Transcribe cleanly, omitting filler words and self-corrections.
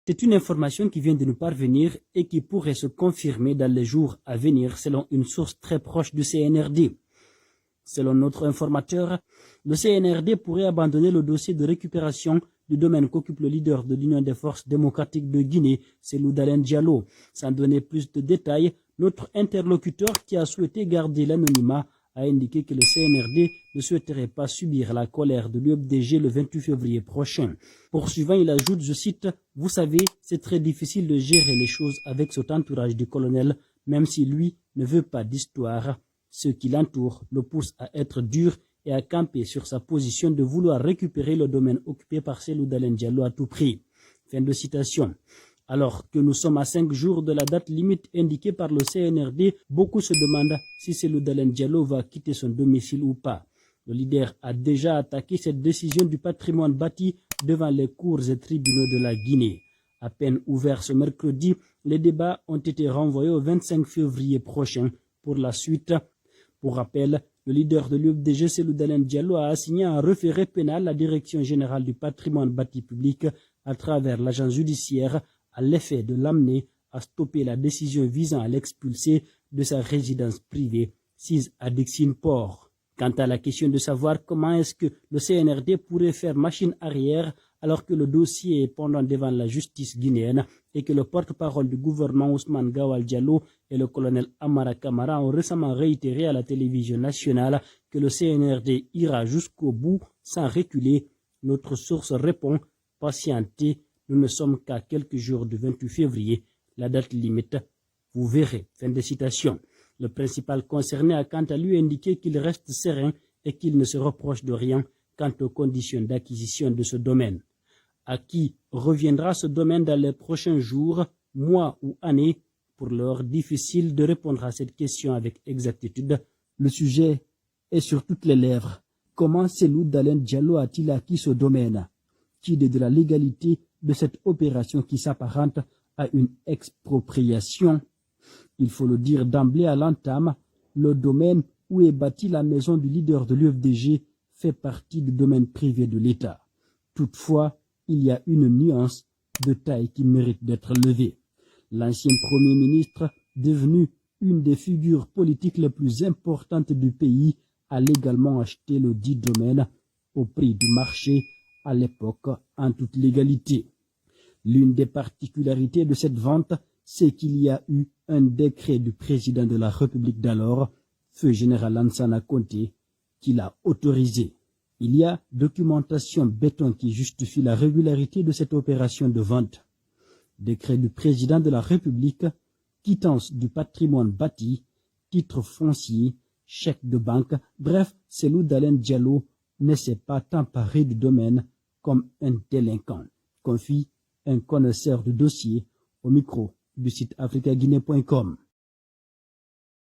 C'est une information qui vient de nous parvenir et qui pourrait se confirmer dans les jours à venir selon une source très proche du CNRD. Selon notre informateur, le CNRD pourrait abandonner le dossier de récupération du domaine qu'occupe le leader de l'Union des forces démocratiques de Guinée, Cellou Dalein Diallo. Sans donner plus de détails, notre interlocuteur qui a souhaité garder l'anonymat a indiqué que le CNRD ne souhaiterait pas subir la colère de l'UFDG le 28 février prochain. Poursuivant, il ajoute, je cite, « Vous savez, c'est très difficile de gérer les choses avec cet entourage du colonel, même si lui ne veut pas d'histoire. Ceux qui l'entourent le poussent à être dur et à camper sur sa position de vouloir récupérer le domaine occupé par Cellou Dalein Diallo à tout prix. » Fin de citation. Alors que nous sommes à 5 jours de la date limite indiquée par le CNRD, beaucoup se demandent si Cellou Dalein Diallo va quitter son domicile ou pas. Le leader a déjà attaqué cette décision du patrimoine bâti devant les cours et tribunaux de la Guinée. À peine ouvert ce mercredi, les débats ont été renvoyés au 25 février prochain pour la suite. Pour rappel, le leader de l'UFDG, Cellou Dalein Diallo, a assigné un référé pénal à la Direction générale du patrimoine bâti public à travers l'agence judiciaire à l'effet de l'amener à stopper la décision visant à l'expulser de sa résidence privée, sise à Dixine-Port. Quant à la question de savoir comment est-ce que le CNRD pourrait faire machine arrière alors que le dossier est pendant devant la justice guinéenne et que le porte-parole du gouvernement Ousmane Gawal Diallo et le colonel Amara Kamara ont récemment réitéré à la télévision nationale que le CNRD ira jusqu'au bout sans reculer, notre source répond « Patientez, nous ne sommes qu'à quelques jours du 28 février, la date limite, vous verrez. » Fin de citation. Le principal concerné a quant à lui indiqué qu'il reste serein et qu'il ne se reproche de rien quant aux conditions d'acquisition de ce domaine. À qui reviendra ce domaine dans les prochains jours, mois ou années? Pour l'heure, difficile de répondre à cette question avec exactitude. Le sujet est sur toutes les lèvres. Comment Cellou Dalein Diallo a-t-il acquis ce domaine? Qui est de la légalité de cette opération qui s'apparente à une expropriation? Il faut le dire d'emblée à l'entame, le domaine où est bâtie la maison du leader de l'UFDG fait partie du domaine privé de l'État. Toutefois, il y a une nuance de taille qui mérite d'être levée. L'ancien Premier ministre, devenu une des figures politiques les plus importantes du pays, a légalement acheté le dit domaine au prix du marché à l'époque en toute légalité. L'une des particularités de cette vente, c'est qu'il y a eu un décret du président de la République d'alors, feu général Lansana Conté, qui l'a autorisé. Il y a documentation béton qui justifie la régularité de cette opération de vente. Décret du président de la République, quittance du patrimoine bâti, titre foncier, chèque de banque, bref, Cellou Dalein Diallo ne s'est pas emparé du domaine comme un délinquant, confie un connaisseur de dossier au micro du site africaguinée.com.